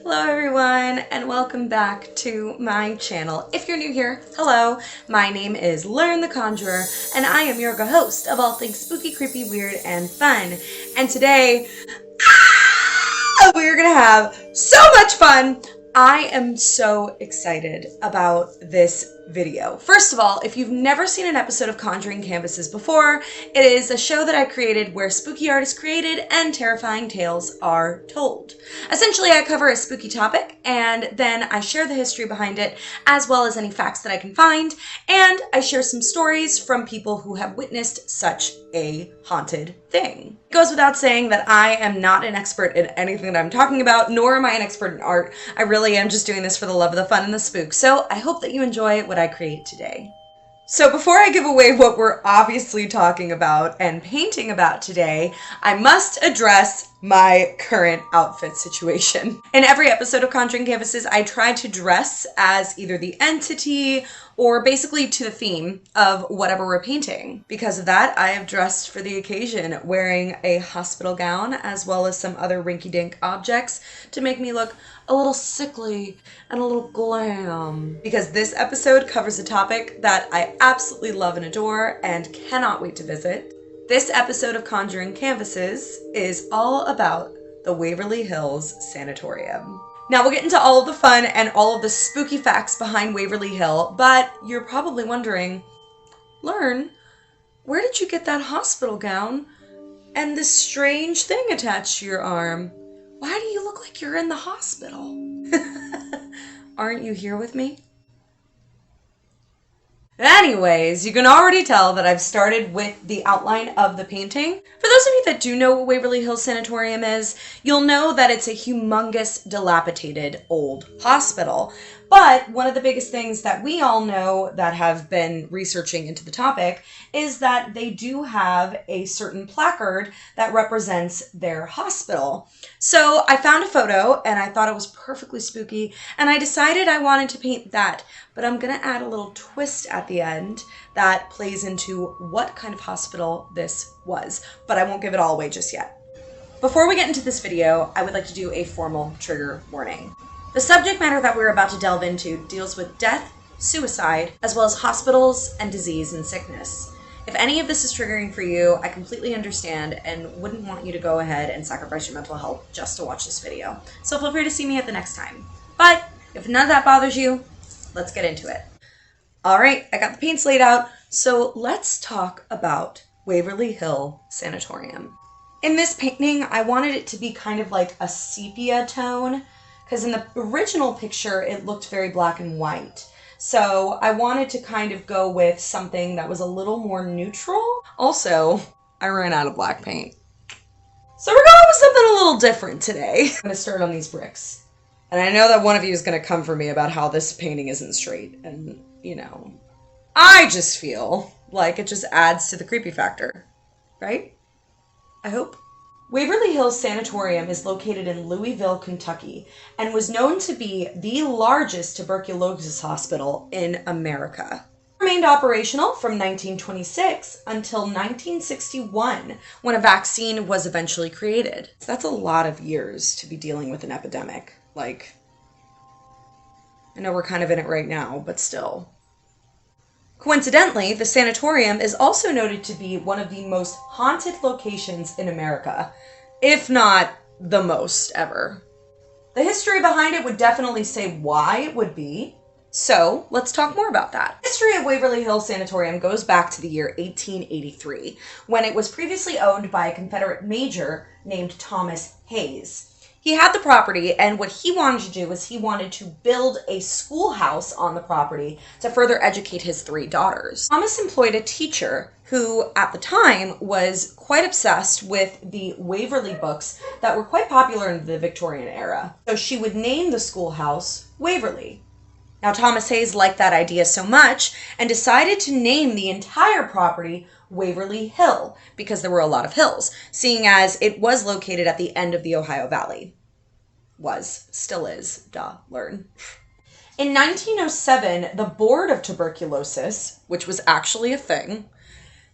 Hello everyone and welcome back to my channel. If you're new here, hello, my name is Learn the Conjurer and I am your host of all things spooky, creepy, weird, and fun. And today, we're gonna have so much fun. I am so excited about this video. First of all, if you've never seen an episode of Conjuring Canvases before, it is a show that I created where spooky art is created and terrifying tales are told. Essentially, I cover a spooky topic and then I share the history behind it as well as any facts that I can find, and I share some stories from people who have witnessed such a haunted thing. It goes without saying that I am not an expert in anything that I'm talking about, nor am I an expert in art. I really am just doing this for the love of the fun and the spook, so I hope that you enjoy what I create today. So before I give away what we're obviously talking about and painting about today, I must address my current outfit situation. In every episode of Conjuring Canvases, I try to dress as either the entity or basically to the theme of whatever we're painting. Because of that, I have dressed for the occasion, wearing a hospital gown as well as some other rinky-dink objects to make me look a little sickly and a little glam. Because this episode covers a topic that I absolutely love and adore and cannot wait to visit. This episode of Conjuring Canvases is all about the Waverly Hills Sanatorium. Now we'll get into all of the fun and all of the spooky facts behind Waverly Hill, but you're probably wondering, Learn, where did you get that hospital gown and this strange thing attached to your arm? Why do you look like you're in the hospital? Aren't you here with me? Anyways, you can already tell that I've started with the outline of the painting. For those of you that do know what Waverly Hills Sanatorium is, you'll know that it's a humongous, dilapidated old hospital. But one of the biggest things that we all know that have been researching into the topic is that they do have a certain placard that represents their hospital. So I found a photo and I thought it was perfectly spooky and I decided I wanted to paint that, but I'm gonna add a little twist at the end that plays into what kind of hospital this was, but I won't give it all away just yet. Before we get into this video, I would like to do a formal trigger warning. The subject matter that we're about to delve into deals with death, suicide, as well as hospitals and disease and sickness. If any of this is triggering for you, I completely understand and wouldn't want you to go ahead and sacrifice your mental health just to watch this video. So feel free to see me at the next time. But if none of that bothers you, let's get into it. All right, I got the paints laid out, so let's talk about Waverly Hill Sanatorium. In this painting, I wanted it to be kind of like a sepia tone, because in the original picture, it looked very black and white. So I wanted to kind of go with something that was a little more neutral. Also, I ran out of black paint. So we're going with something a little different today. I'm gonna start on these bricks. And I know that one of you is gonna come for me about how this painting isn't straight. And, you know, I just feel like it just adds to the creepy factor, right? I hope. Waverly Hills Sanatorium is located in Louisville, Kentucky, and was known to be the largest tuberculosis hospital in America. It remained operational from 1926 until 1961, when a vaccine was eventually created. So that's a lot of years to be dealing with an epidemic. Like, I know we're kind of in it right now, but still. Coincidentally, the sanatorium is also noted to be one of the most haunted locations in America, if not the most ever. The history behind it would definitely say why it would be, so let's talk more about that. The history of Waverly Hills Sanatorium goes back to the year 1883, when it was previously owned by a Confederate major named Thomas Hayes. He had the property, and what he wanted to do was he wanted to build a schoolhouse on the property to further educate his 3 daughters. Thomas employed a teacher who, at the time, was quite obsessed with the Waverly books that were quite popular in the Victorian era. So she would name the schoolhouse Waverly. Now, Thomas Hayes liked that idea so much and decided to name the entire property Waverly Hill, because there were a lot of hills, seeing as it was located at the end of the Ohio Valley. Still is, learn. In 1907, the Board of Tuberculosis, which was actually a thing,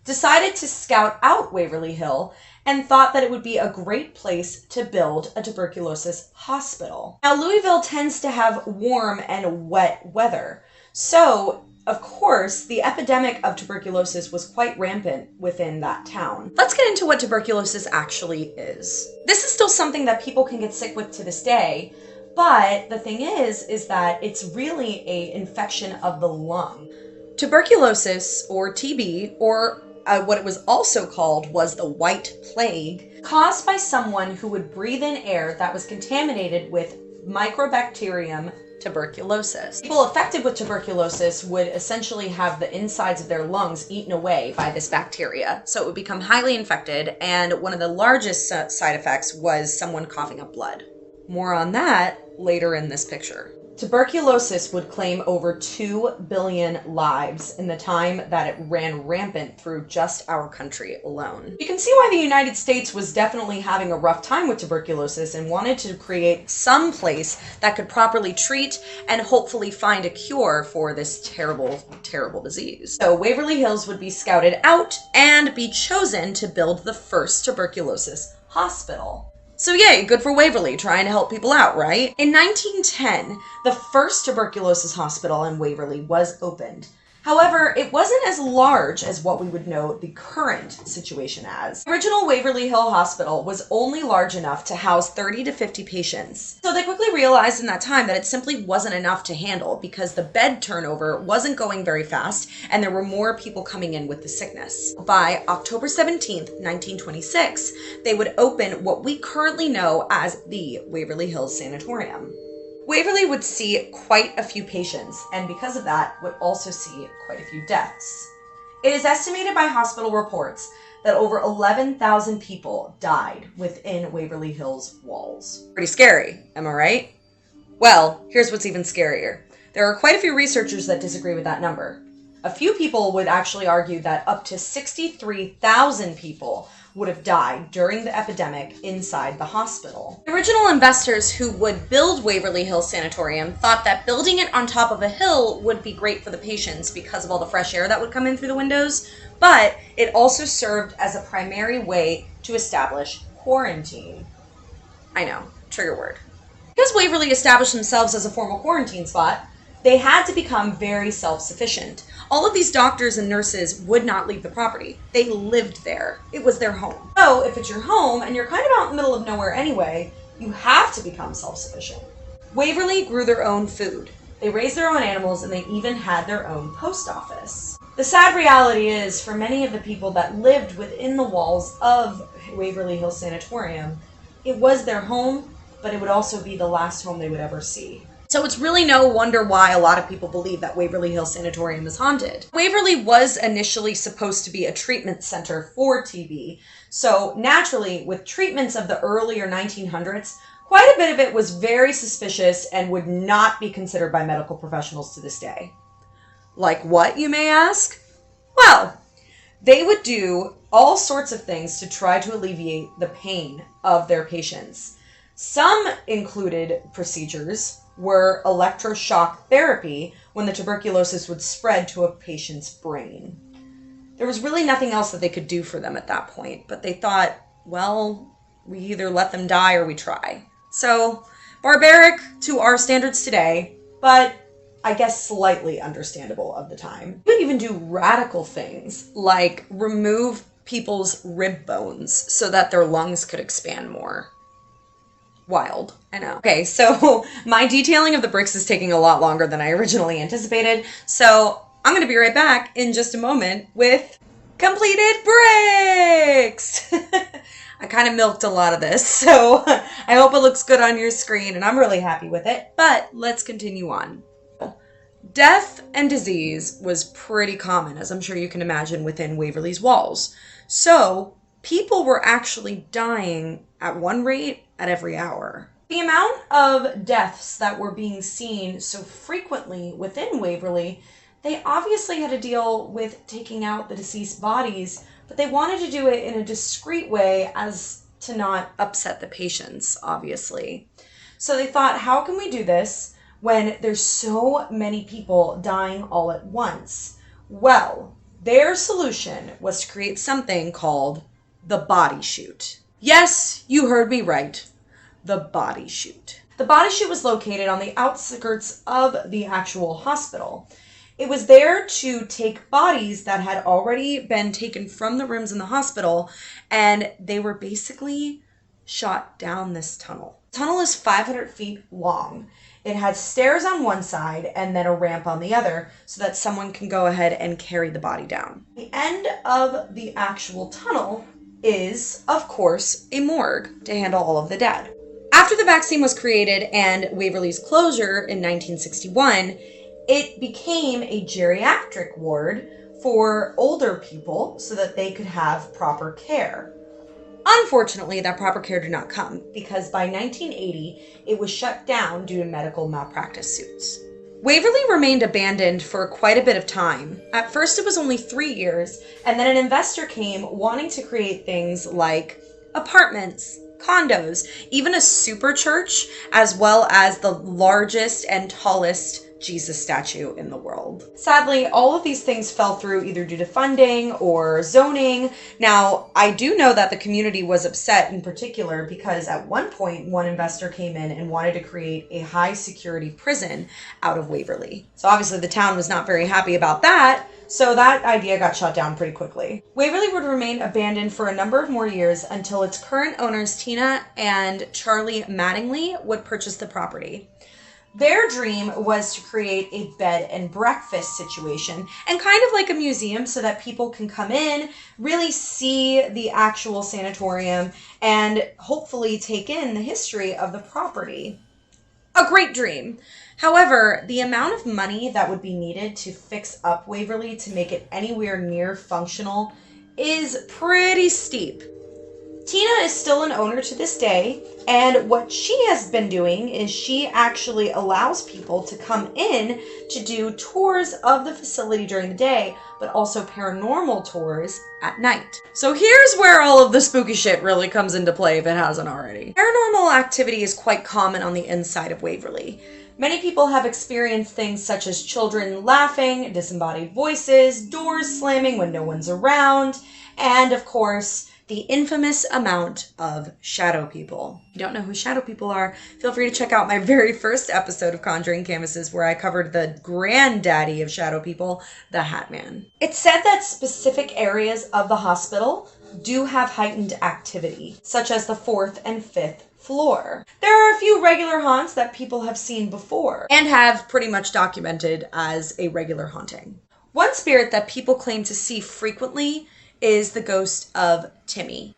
decided to scout out Waverly Hill and thought that it would be a great place to build a tuberculosis hospital. Now, Louisville tends to have warm and wet weather, so of course, the epidemic of tuberculosis was quite rampant within that town. Let's get into what tuberculosis actually is. This is still something that people can get sick with to this day, but the thing is that it's really an infection of the lung. Tuberculosis, or TB, or what it was also called was the White Plague, caused by someone who would breathe in air that was contaminated with Mycobacterium tuberculosis. People affected with tuberculosis would essentially have the insides of their lungs eaten away by this bacteria. So it would become highly infected, and one of the largest side effects was someone coughing up blood. More on that later in this picture. Tuberculosis would claim over 2 billion lives in the time that it ran rampant through just our country alone. You can see why the United States was definitely having a rough time with tuberculosis and wanted to create some place that could properly treat and hopefully find a cure for this terrible, terrible disease. So Waverly Hills would be scouted out and be chosen to build the first tuberculosis hospital. So yay, good for Waverly, trying to help people out, right? In 1910, the first tuberculosis hospital in Waverly was opened. However, it wasn't as large as what we would know the current situation as. The original Waverly Hill Hospital was only large enough to house 30 to 50 patients. So they quickly realized in that time that it simply wasn't enough to handle because the bed turnover wasn't going very fast and there were more people coming in with the sickness. By October 17th, 1926, they would open what we currently know as the Waverly Hills Sanatorium. Waverly would see quite a few patients, and because of that, would also see quite a few deaths. It is estimated by hospital reports that over 11,000 people died within Waverly Hills walls. Pretty scary, am I right? Well, here's what's even scarier. There are quite a few researchers that disagree with that number. A few people would actually argue that up to 63,000 people would have died during the epidemic inside the hospital. The original investors who would build Waverly Hills Sanatorium thought that building it on top of a hill would be great for the patients because of all the fresh air that would come in through the windows, but it also served as a primary way to establish quarantine. I know, trigger word. Because Waverly established themselves as a formal quarantine spot, they had to become very self-sufficient. All of these doctors and nurses would not leave the property. They lived there. It was their home. So if it's your home and you're kind of out in the middle of nowhere anyway, you have to become self-sufficient. Waverly grew their own food. They raised their own animals and they even had their own post office. The sad reality is, for many of the people that lived within the walls of Waverly Hills Sanatorium, it was their home, but it would also be the last home they would ever see. So it's really no wonder why a lot of people believe that Waverly Hills Sanatorium is haunted. Waverly was initially supposed to be a treatment center for TB. So naturally, with treatments of the earlier 1900s, quite a bit of it was very suspicious and would not be considered by medical professionals to this day. Like what, you may ask? Well, they would do all sorts of things to try to alleviate the pain of their patients. Some included procedures were electroshock therapy when the tuberculosis would spread to a patient's brain. There was really nothing else that they could do for them at that point, but they thought, well, we either let them die or we try. So, barbaric to our standards today, but I guess slightly understandable of the time. You would even do radical things like remove people's rib bones so that their lungs could expand more. Wild, I know. Okay, so my detailing of the bricks is taking a lot longer than I originally anticipated, so I'm going to be right back in just a moment with completed bricks! I kind of milked a lot of this, so I hope it looks good on your screen, and I'm really happy with it, but let's continue on. Death and disease was pretty common, as I'm sure you can imagine, within Waverly's walls. So people were actually dying at one rate at every hour. The amount of deaths that were being seen so frequently within Waverly, they obviously had to deal with taking out the deceased bodies, but they wanted to do it in a discreet way as to not upset the patients, obviously. So they thought, how can we do this when there's so many people dying all at once? Well, their solution was to create something called the body chute. Yes, you heard me right. The body chute. The body chute was located on the outskirts of the actual hospital. It was there to take bodies that had already been taken from the rooms in the hospital, and they were basically shot down this tunnel. The tunnel is 500 feet long. It has stairs on one side and then a ramp on the other so that someone can go ahead and carry the body down. The end of the actual tunnel is, of course, a morgue to handle all of the dead. After the vaccine was created and Waverly's closure in 1961, it became a geriatric ward for older people so that they could have proper care. Unfortunately, that proper care did not come because by 1980, it was shut down due to medical malpractice suits. Waverly remained abandoned for quite a bit of time. At first, it was only 3 years, and then an investor came wanting to create things like apartments, condos, even a super church, as well as the largest and tallest Jesus statue in the world. Sadly, all of these things fell through either due to funding or zoning. Now, I do know that the community was upset in particular because at one point, one investor came in and wanted to create a high security prison out of Waverly. So obviously the town was not very happy about that. So that idea got shut down pretty quickly. Waverly would remain abandoned for a number of more years until its current owners, Tina and Charlie Mattingly, would purchase the property. Their dream was to create a bed and breakfast situation and kind of like a museum so that people can come in, really see the actual sanatorium, and hopefully take in the history of the property. A great dream. However, the amount of money that would be needed to fix up Waverly to make it anywhere near functional is pretty steep. Tina is still an owner to this day, and what she has been doing is she actually allows people to come in to do tours of the facility during the day, but also paranormal tours at night. So here's where all of the spooky shit really comes into play if it hasn't already. Paranormal activity is quite common on the inside of Waverly. Many people have experienced things such as children laughing, disembodied voices, doors slamming when no one's around, and of course, the infamous amount of shadow people. If you don't know who shadow people are, feel free to check out my very first episode of Conjuring Canvases where I covered the granddaddy of shadow people, the Hat Man. It's said that specific areas of the hospital do have heightened activity, such as the 4th and 5th floor. There are a few regular haunts that people have seen before and have pretty much documented as a regular haunting. One spirit that people claim to see frequently is the ghost of Timmy.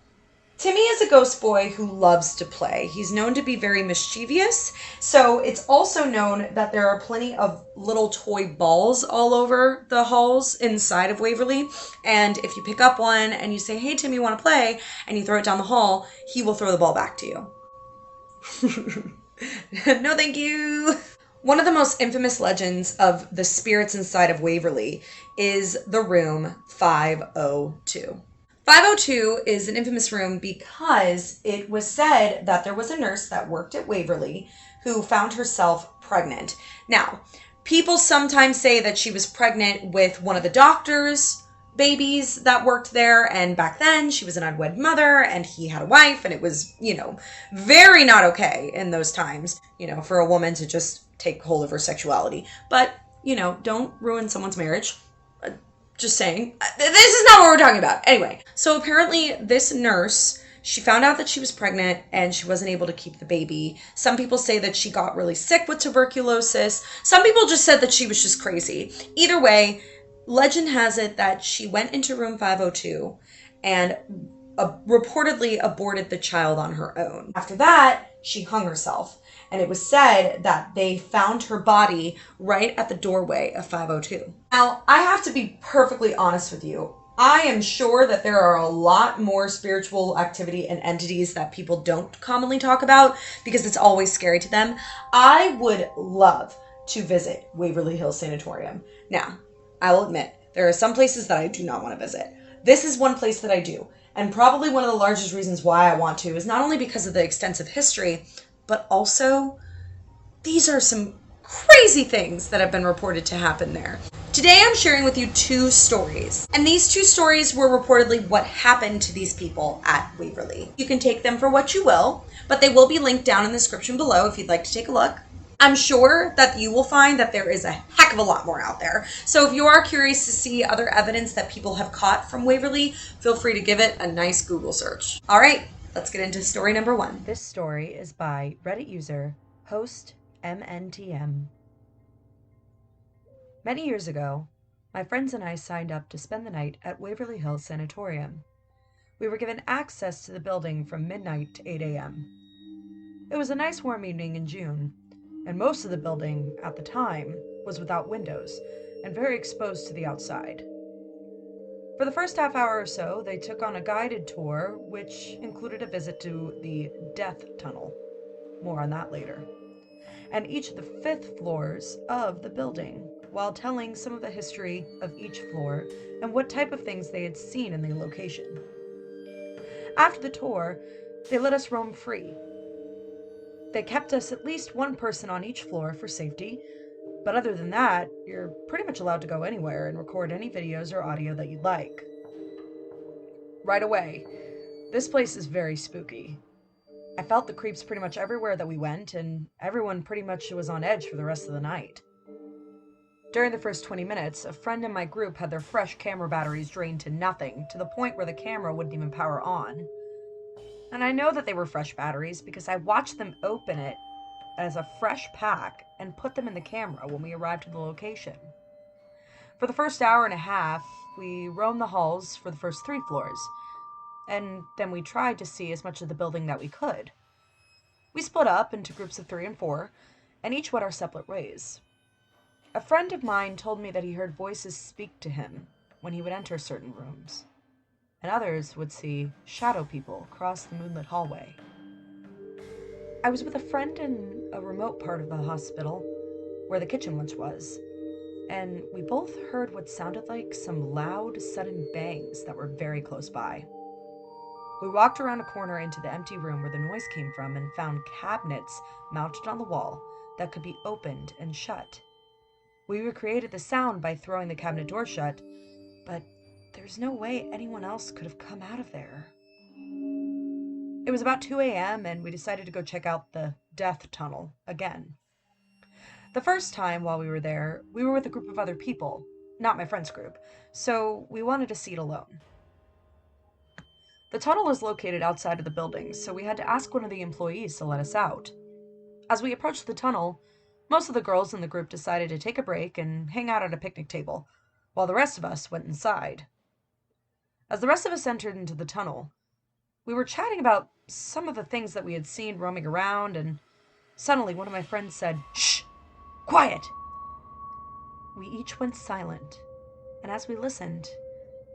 Timmy is a ghost boy who loves to play. He's known to be very mischievous, so it's also known that there are plenty of little toy balls all over the halls inside of Waverly, and if you pick up one and you say, "Hey Timmy, want to play?" and you throw it down the hall, he will throw the ball back to you. No thank you. One of the most infamous legends of the spirits inside of Waverly is the room 502. 502 is an infamous room because it was said that there was a nurse that worked at Waverly who found herself pregnant. Now, people sometimes say that she was pregnant with one of the doctors' babies that worked there, and back then she was an unwed mother and he had a wife, and it was, very not okay in those times, for a woman to just take hold of her sexuality. But, don't ruin someone's marriage. Just saying. This is not what we're talking about. Anyway, so apparently this nurse, she found out that she was pregnant and she wasn't able to keep the baby. Some people say that she got really sick with tuberculosis. Some people just said that she was just crazy. Either way, legend has it that she went into room 502 and reportedly aborted the child on her own. After that, she hung herself. And it was said that they found her body right at the doorway of 502. Now, I have to be perfectly honest with you. I am sure that there are a lot more spiritual activity and entities that people don't commonly talk about because it's always scary to them. I would love to visit Waverly Hills Sanatorium. Now, I will admit, there are some places that I do not want to visit. This is one place that I do. And probably one of the largest reasons why I want to is not only because of the extensive history, but also, these are some crazy things that have been reported to happen there. Today I'm sharing with you two stories, and these two stories were reportedly what happened to these people at Waverly. You can take them for what you will, but they will be linked down in the description below if you'd like to take a look. I'm sure that you will find that there is a heck of a lot more out there. So if you are curious to see other evidence that people have caught from Waverly, feel free to give it a nice Google search. All right, let's get into story number one. This story is by Reddit user host MNTM. Many years ago, my friends and I signed up to spend the night at Waverly Hills Sanatorium. We were given access to the building from midnight to 8 a.m. It was a nice warm evening in June, and most of the building at the time was without windows and very exposed to the outside. For the first half hour or so, they took on a guided tour, which included a visit to the Death Tunnel. More on that later. And each of the 5th floors of the building, while telling some of the history of each floor and what type of things they had seen in the location. After the tour, they let us roam free. They kept us at least one person on each floor for safety, but other than that, you're pretty much allowed to go anywhere and record any videos or audio that you'd like. Right away, this place is very spooky. I felt the creeps pretty much everywhere that we went, and everyone pretty much was on edge for the rest of the night. During the first 20 minutes, a friend in my group had their fresh camera batteries drained to nothing, to the point where the camera wouldn't even power on. And I know that they were fresh batteries because I watched them open it as a fresh pack and put them in the camera when we arrived to the location. For the first hour and a half, we roamed the halls for the first 3 floors, and then we tried to see as much of the building that we could. We split up into groups of 3 and 4, and each went our separate ways. A friend of mine told me that he heard voices speak to him when he would enter certain rooms, and others would see shadow people cross the moonlit hallway. I was with a friend in a remote part of the hospital, where the kitchen lunch was, and we both heard what sounded like some loud, sudden bangs that were very close by. We walked around a corner into the empty room where the noise came from and found cabinets mounted on the wall that could be opened and shut. We recreated the sound by throwing the cabinet door shut, but there's no way anyone else could have come out of there. It was about 2 a.m. and we decided to go check out the Death Tunnel again. The first time while we were there, we were with a group of other people, not my friend's group, so we wanted to see it alone. The tunnel is located outside of the building, so we had to ask one of the employees to let us out. As we approached the tunnel, most of the girls in the group decided to take a break and hang out at a picnic table, while the rest of us went inside. As the rest of us entered into the tunnel, we were chatting about some of the things that we had seen roaming around, and suddenly one of my friends said, "Shh! Quiet!" We each went silent, and as we listened,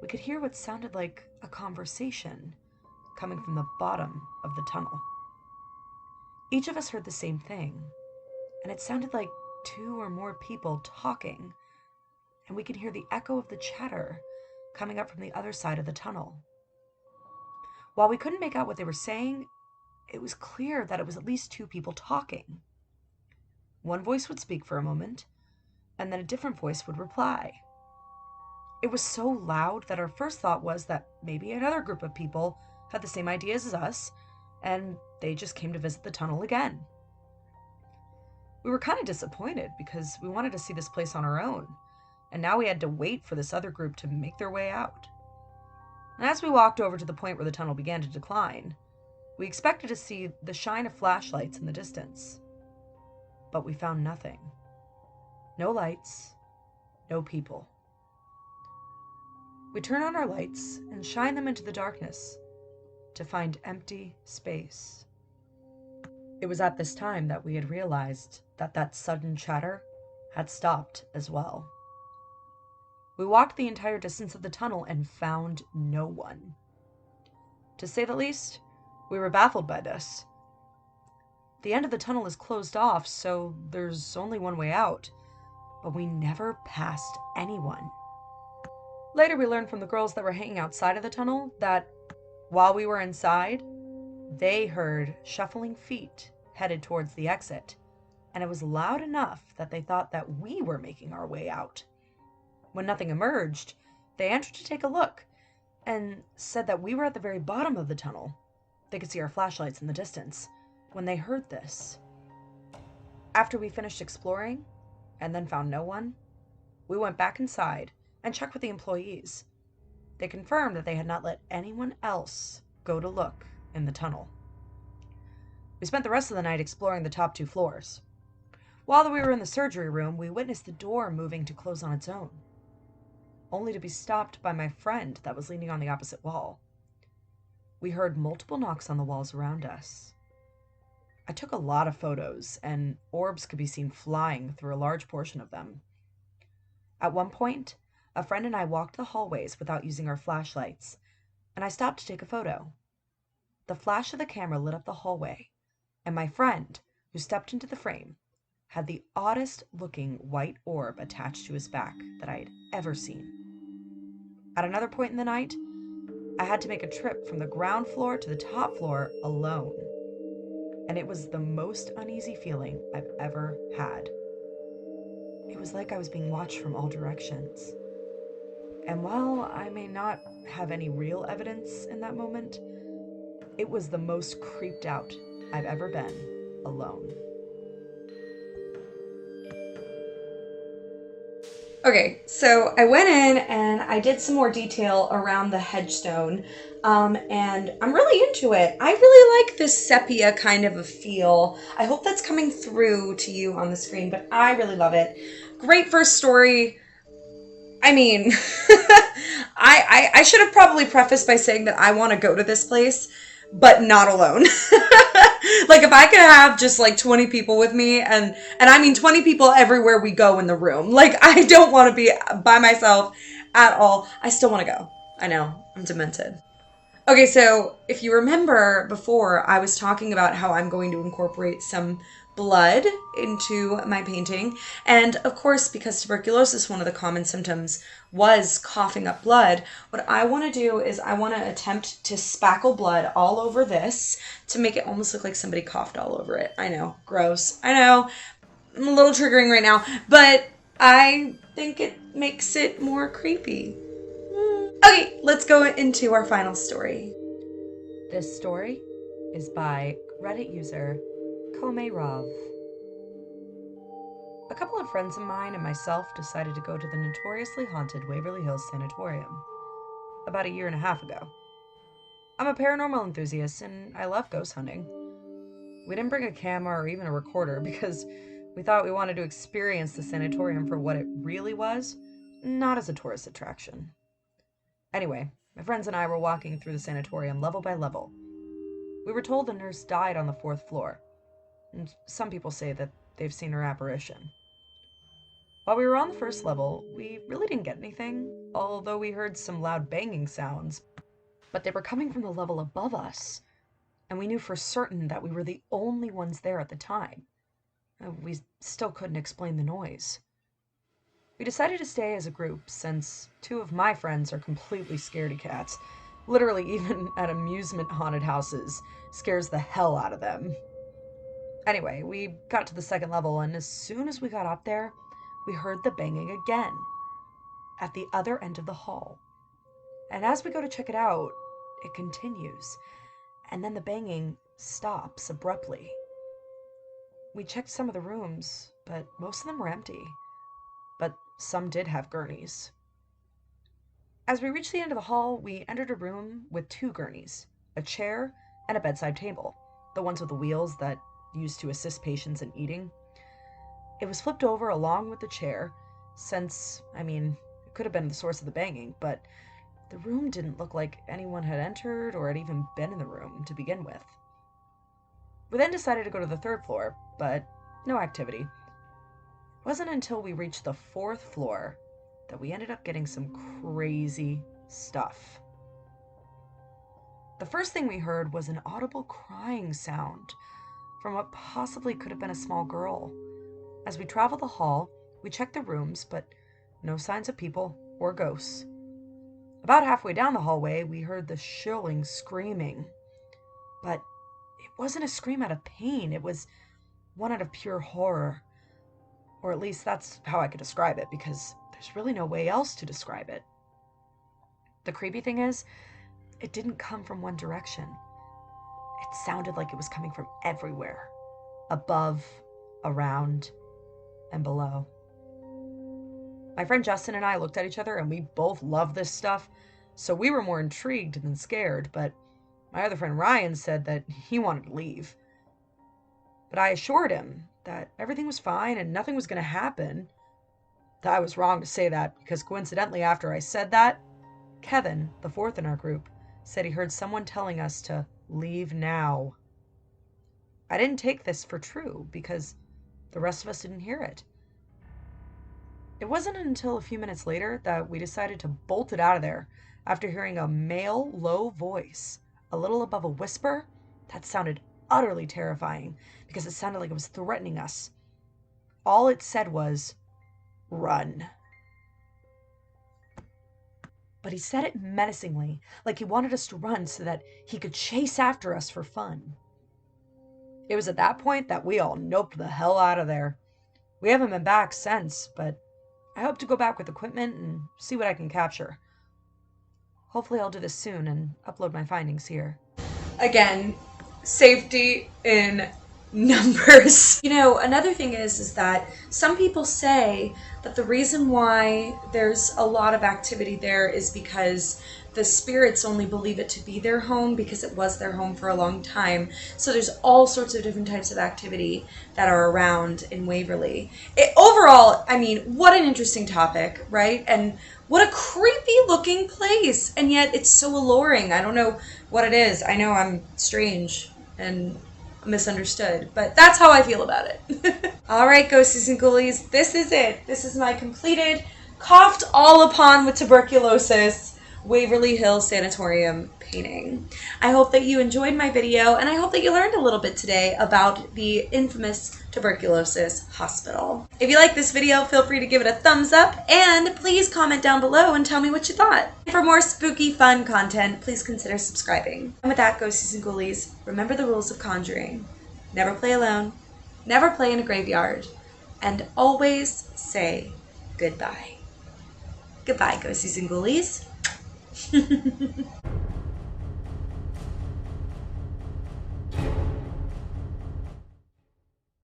we could hear what sounded like a conversation coming from the bottom of the tunnel. Each of us heard the same thing, and it sounded like 2 or more people talking, and we could hear the echo of the chatter coming up from the other side of the tunnel. While we couldn't make out what they were saying, it was clear that it was at least 2 people talking. One voice would speak for a moment, and then a different voice would reply. It was so loud that our first thought was that maybe another group of people had the same ideas as us, and they just came to visit the tunnel again. We were kind of disappointed because we wanted to see this place on our own, and now we had to wait for this other group to make their way out. And as we walked over to the point where the tunnel began to decline, we expected to see the shine of flashlights in the distance. But we found nothing. No lights, no people. We turn on our lights and shine them into the darkness to find empty space. It was at this time that we had realized that that sudden chatter had stopped as well. We walked the entire distance of the tunnel and found no one. To say the least, we were baffled by this. The end of the tunnel is closed off, so there's only one way out, but we never passed anyone. Later, we learned from the girls that were hanging outside of the tunnel that while we were inside, they heard shuffling feet headed towards the exit, and it was loud enough that they thought that we were making our way out. When nothing emerged, they entered to take a look and said that we were at the very bottom of the tunnel. They could see our flashlights in the distance when they heard this. After we finished exploring and then found no one, we went back inside and checked with the employees. They confirmed that they had not let anyone else go to look in the tunnel. We spent the rest of the night exploring the top 2 floors. While we were in the surgery room, we witnessed the door moving to close on its own, only to be stopped by my friend that was leaning on the opposite wall. We heard multiple knocks on the walls around us. I took a lot of photos, and orbs could be seen flying through a large portion of them. At one point, a friend and I walked the hallways without using our flashlights, and I stopped to take a photo. The flash of the camera lit up the hallway, and my friend, who stepped into the frame, had the oddest looking white orb attached to his back that I had ever seen. At another point in the night, I had to make a trip from the ground floor to the top floor alone, and it was the most uneasy feeling I've ever had. It was like I was being watched from all directions. And while I may not have any real evidence in that moment, it was the most creeped out I've ever been alone. Okay, so I went in and I did some more detail around the headstone, and I'm really into it. I really like this sepia kind of a feel. I hope that's coming through to you on the screen, but I really love it. Great first story. I mean, I should have probably prefaced by saying that I want to go to this place, but not alone. Like if I could have just like 20 people with me, and I mean 20 people everywhere we go in the room. Like I don't want to be by myself at all. I still want to go. I know, I'm demented. Okay, so if you remember before, I was talking about how I'm going to incorporate some blood into my painting. And of course, because tuberculosis, one of the common symptoms was coughing up blood, what I want to do is I want to attempt to spackle blood all over this to make it almost look like somebody coughed all over it. I know, gross. I know, I'm a little triggering right now, but I think it makes it more creepy. Okay, let's go into our final story. This story is by Reddit user Kome Rav. A couple of friends of mine and myself decided to go to the notoriously haunted Waverly Hills Sanatorium about a year and a half ago. I'm a paranormal enthusiast and I love ghost hunting. We didn't bring a camera or even a recorder because we thought we wanted to experience the sanatorium for what it really was, not as a tourist attraction. Anyway, my friends and I were walking through the sanatorium level by level. We were told the nurse died on the 4th floor, and some people say that they've seen her apparition. While we were on the 1st level, we really didn't get anything, although we heard some loud banging sounds, but they were coming from the level above us, and we knew for certain that we were the only ones there at the time. We still couldn't explain the noise. We decided to stay as a group since 2 of my friends are completely scaredy cats. Literally, even at amusement haunted houses, scares the hell out of them. Anyway, we got to the 2nd level, and as soon as we got up there, we heard the banging again at the other end of the hall. And as we go to check it out, it continues, and then the banging stops abruptly. We checked some of the rooms, but most of them were empty. But some did have gurneys. As we reached the end of the hall, we entered a room with 2 gurneys, a chair, and a bedside table, the ones with the wheels that used to assist patients in eating. It was flipped over along with the chair, since, it could have been the source of the banging, but the room didn't look like anyone had entered or had even been in the room to begin with. We then decided to go to the 3rd floor, but no activity. It wasn't until we reached the 4th floor that we ended up getting some crazy stuff. The first thing we heard was an audible crying sound from what possibly could have been a small girl. As we traveled the hall, we checked the rooms, but no signs of people or ghosts. About halfway down the hallway, we heard the shrilling screaming. But it wasn't a scream out of pain, it was one out of pure horror. Or at least that's how I could describe it, because There's really no way else to describe it. The creepy thing is, it didn't come from one direction. It sounded like it was coming from everywhere. Above, around, and below. My friend Justin and I looked at each other, and we both love this stuff, so we were more intrigued than scared, but my other friend Ryan said that he wanted to leave. But I assured him that everything was fine and nothing was going to happen. I was wrong to say that, because coincidentally after I said that, Kevin, the fourth in our group, said he heard someone telling us to leave now. I didn't take this for true, because the rest of us didn't hear it. It wasn't until a few minutes later that we decided to bolt it out of there after hearing a male, low voice, a little above a whisper, that sounded utterly terrifying because it sounded like it was threatening us. All it said was, "Run." But he said it menacingly, like he wanted us to run so that he could chase after us for fun. It was at that point that we all noped the hell out of there. We haven't been back since, but I hope to go back with equipment and see what I can capture. Hopefully I'll do this soon and upload my findings here. Again, safety in numbers. You know, another thing is that some people say that the reason why there's a lot of activity there is because the spirits only believe it to be their home because it was their home for a long time. So there's all sorts of different types of activity that are around in Waverly. Overall, I mean, what an interesting topic, right? And what a creepy looking place. And yet it's so alluring. I don't know what it is. I know I'm strange and misunderstood, but that's how I feel about it. All right, ghosties and ghoulies, this is it. This is my completed, coughed all upon with tuberculosis Waverly Hills Sanatorium painting. I hope that you enjoyed my video, and I hope that you learned a little bit today about the infamous tuberculosis hospital. If you like this video, feel free to give it a thumbs up, and please comment down below and tell me what you thought. For more spooky, fun content, please consider subscribing. And with that, ghosties and ghoulies, remember the rules of Conjuring. Never play alone, never play in a graveyard, and always say goodbye. Goodbye, ghosties and ghoulies.